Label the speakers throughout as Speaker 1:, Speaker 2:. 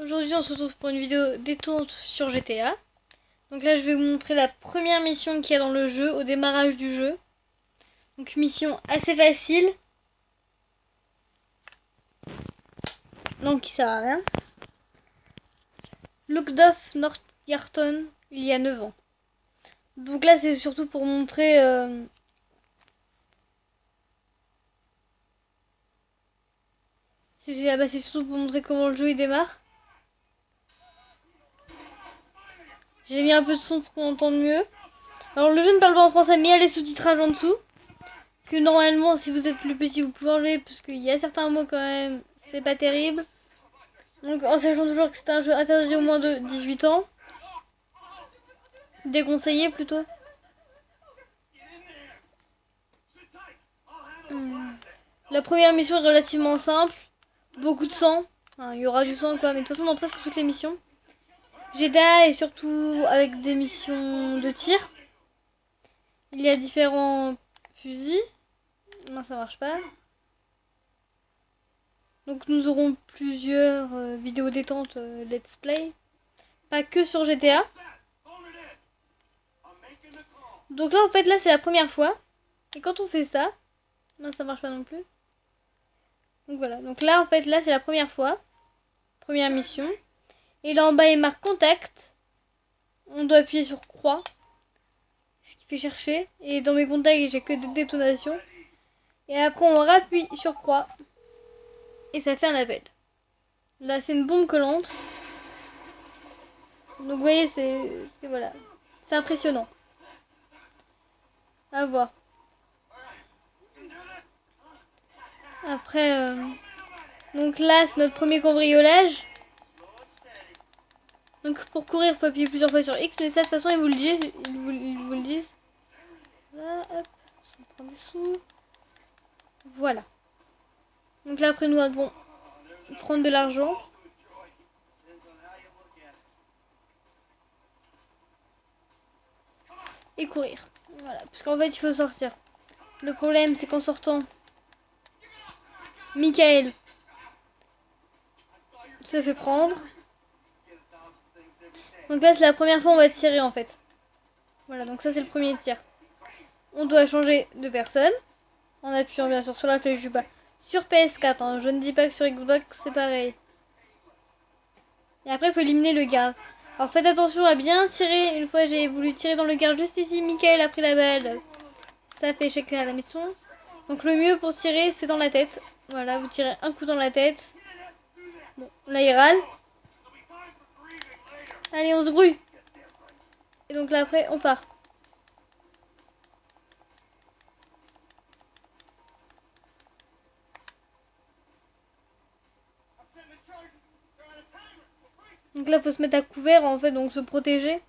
Speaker 1: Aujourd'hui on se retrouve pour une vidéo détente sur GTA. Donc là je vais vous montrer la première mission qu'il y a dans le jeu, au démarrage du jeu. Donc mission assez facile. Donc qui sert à rien. Lockdoff Northarton, il y a 9 ans. Donc là c'est surtout pour montrer... c'est surtout pour montrer comment le jeu il démarre. J'ai mis un peu de son pour qu'on entende mieux. Alors le jeu ne parle pas en français, mais il y a les sous-titrages en dessous. Que normalement si vous êtes plus petit vous pouvez enlever, parce qu'il y a certains mots quand même, c'est pas terrible. Donc en sachant toujours que c'est un jeu interdit au moins de 18 ans. Déconseillé plutôt. La première mission est relativement simple. Beaucoup de sang. Enfin, il y aura du sang quoi, mais de toute façon dans presque toutes les missions. GTA est surtout avec des missions de tir. Il y a différents fusils. Non, ça marche pas. Donc nous aurons plusieurs vidéos détente let's play. Pas que sur GTA. Donc là en fait là c'est la première fois. Et quand on fait ça, non ça marche pas non plus. Donc voilà, donc là en fait là c'est la première fois. Première mission. Et là en bas il marque contact. On doit appuyer sur croix. Ce qui fait chercher. Et dans mes contacts j'ai que des détonations. Et après on rappuie sur croix. Et ça fait un appel. Là c'est une bombe collante. Donc vous voyez c'est voilà. C'est impressionnant. À voir. Après donc là c'est notre premier cambriolage. Donc pour courir, il faut appuyer plusieurs fois sur X, mais ça de toute façon ils vous le disent. Ils vous le disent. Là, hop, on prend des sous. Voilà. Donc là après nous devons prendre de l'argent. Et courir. Voilà, parce qu'en fait il faut sortir. Le problème c'est qu'en sortant, Michael se fait prendre. Donc là c'est la première fois on va tirer en fait. Voilà, donc ça c'est le premier tir. On doit changer de personne en appuyant bien sûr sur la flèche du bas. Sur PS4, hein. Je ne dis pas que sur Xbox c'est pareil. Et après il faut éliminer le garde. Alors faites attention à bien tirer. Une fois j'ai voulu tirer dans le garde juste ici, Michael a pris la balle. Ça fait échec à la mission. Donc le mieux pour tirer c'est dans la tête. Voilà, vous tirez un coup dans la tête. Bon, là il râle. Allez on se brouille. Et donc là après on part. Donc là faut se mettre à couvert en fait, donc se protéger.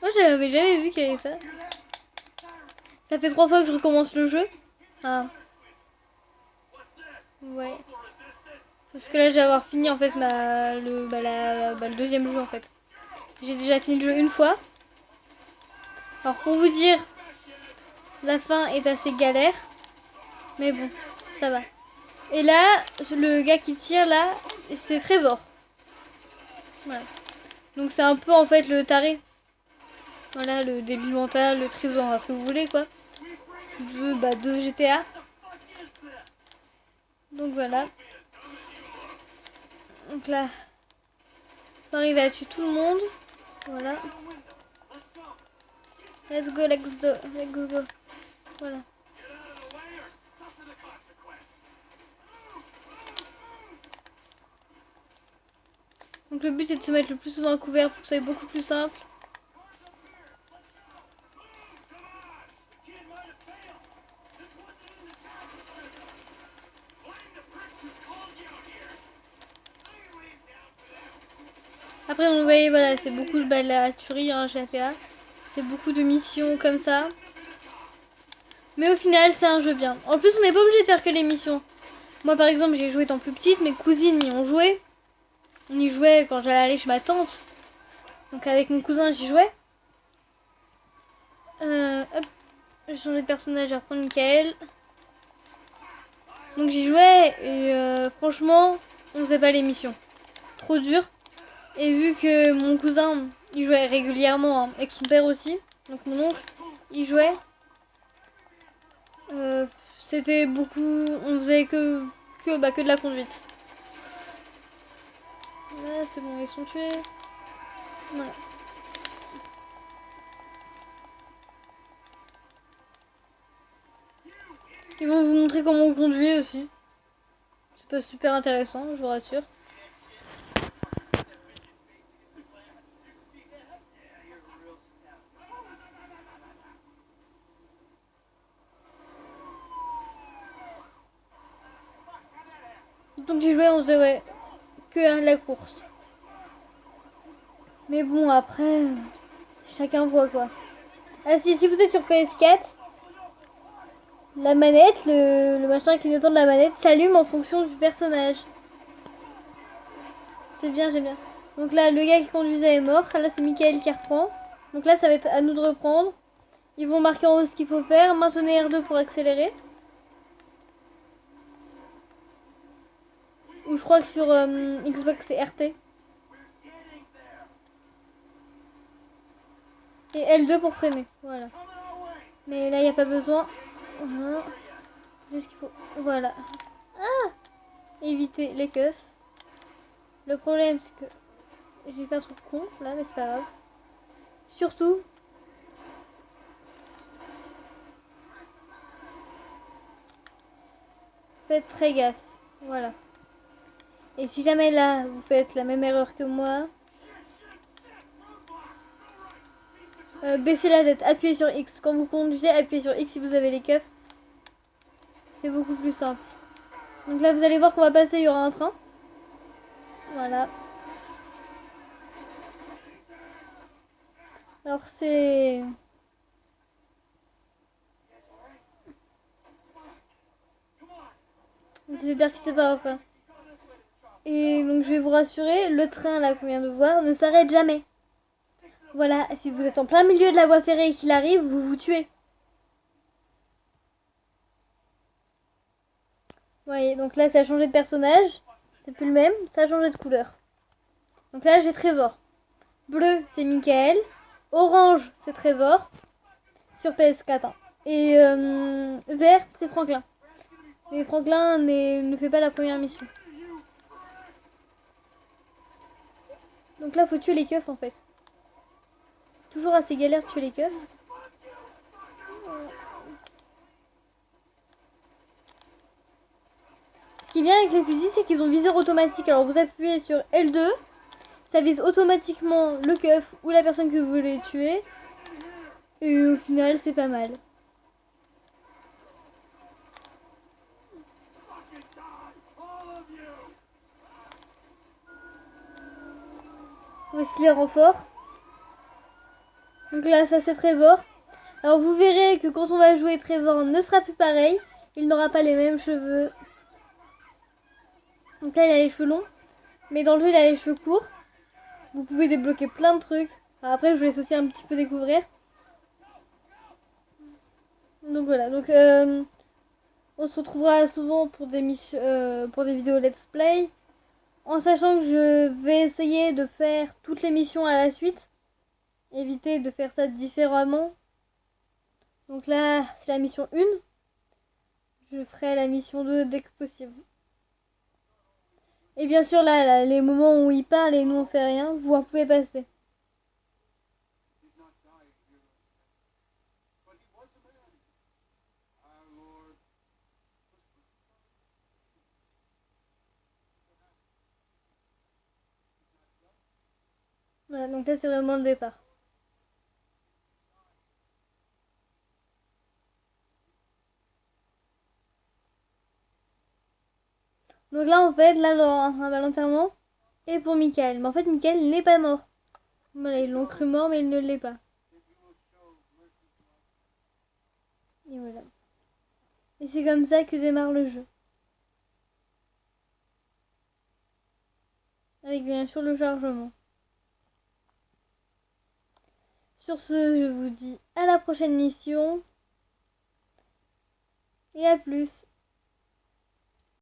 Speaker 1: Moi j'avais jamais vu qu'il y avait ça. Ça fait 3 fois que je recommence le jeu. Ah. Ouais. Parce que là je vais avoir fini en fait le deuxième jeu en fait. J'ai déjà fini le jeu une fois. Alors pour vous dire, la fin est assez galère. Mais bon, ça va. Et là, le gars qui tire là, c'est Trevor. Voilà. Donc c'est un peu en fait le taré. Voilà, le débile mental, le trésor, ce que vous voulez quoi. De GTA. Donc voilà. Donc là, on arrive à tuer tout le monde. Voilà. Let's go, let's go, let's go. Voilà. Donc le but c'est de se mettre le plus souvent à couvert pour que ça soit beaucoup plus simple. Après vous voyez voilà, c'est beaucoup de la tuerie hein, GTA. C'est beaucoup de missions comme ça. Mais au final c'est un jeu bien. En plus on n'est pas obligé de faire que les missions. Moi par exemple j'ai joué étant plus petite, mes cousines y ont joué. On y jouait quand j'allais aller chez ma tante. Donc avec mon cousin j'y jouais. Hop, je vais changer de personnage, je vais reprendre Michael. Donc j'y jouais et franchement, on faisait pas les missions. Trop dur. Et vu que mon cousin, il jouait régulièrement, hein, avec son père aussi, donc mon oncle, il jouait. C'était beaucoup... On faisait que de la conduite. Là, c'est bon, ils sont tués. Voilà. Ils vont vous montrer comment on conduit aussi. C'est pas super intéressant, je vous rassure. Donc j'y jouais, on se devait que à la course. Mais bon, après, chacun voit quoi. Ah si vous êtes sur PS4, la manette, le machin clignotant de la manette s'allume en fonction du personnage. C'est bien, j'aime bien. Donc là, le gars qui conduisait est mort. Là, c'est Michael qui reprend. Donc là, ça va être à nous de reprendre. Ils vont marquer en haut ce qu'il faut faire. Maintenez R2 pour accélérer. Ou je crois que sur Xbox, c'est RT. Et L2 pour freiner. Voilà. Mais là, il n'y a pas besoin. Voilà. Juste qu'il faut... Voilà. Ah, éviter les keufs. Le problème, c'est que j'ai fait un truc con là, mais c'est pas grave. Surtout, faites très gaffe. Voilà. Et si jamais là, vous faites la même erreur que moi, baissez la tête, appuyez sur X. Quand vous conduisez, appuyez sur X si vous avez les keufs. C'est beaucoup plus simple. Donc là, vous allez voir qu'on va passer, il y aura un train. Voilà. Alors c'est... Je vais percuter par un train. Et donc je vais vous rassurer, le train là qu'on vient de voir ne s'arrête jamais. Voilà, si vous êtes en plein milieu de la voie ferrée et qu'il arrive, vous vous tuez. Vous voyez, donc là ça a changé de personnage. C'est plus le même, ça a changé de couleur. Donc là j'ai Trevor. Bleu c'est Michael. Orange c'est Trevor. Sur PS4. Hein. Et vert c'est Franklin. Mais Franklin ne fait pas la première mission. Donc là faut tuer les keufs en fait. Toujours assez galère de tuer les keufs. Ce qui est bien avec les fusils, c'est qu'ils ont viseur automatique. Alors vous appuyez sur L2, ça vise automatiquement le keuf ou la personne que vous voulez tuer. Et au final, c'est pas mal. Voici les renforts. Donc là, ça c'est Trevor. Alors vous verrez que quand on va jouer, Trevor ne sera plus pareil. Il n'aura pas les mêmes cheveux. Donc là, il a les cheveux longs. Mais dans le jeu, il a les cheveux courts. Vous pouvez débloquer plein de trucs. Enfin, après, je vous laisse aussi un petit peu découvrir. Donc voilà. Donc on se retrouvera souvent pour des vidéos let's play. En sachant que je vais essayer de faire toutes les missions à la suite. Éviter de faire ça différemment. Donc là, c'est la mission 1. Je ferai la mission 2 dès que possible. Et bien sûr, là, les moments où il parle et nous on fait rien, vous en pouvez passer. Voilà, donc là c'est vraiment le départ. Donc là en fait, là on va l'enterrement. Et pour Michael. Mais en fait Michael n'est pas mort. Voilà, ils l'ont cru mort mais il ne l'est pas. Et voilà. Et c'est comme ça que démarre le jeu. Avec bien sûr le chargement. Sur ce, je vous dis à la prochaine mission. Et à plus.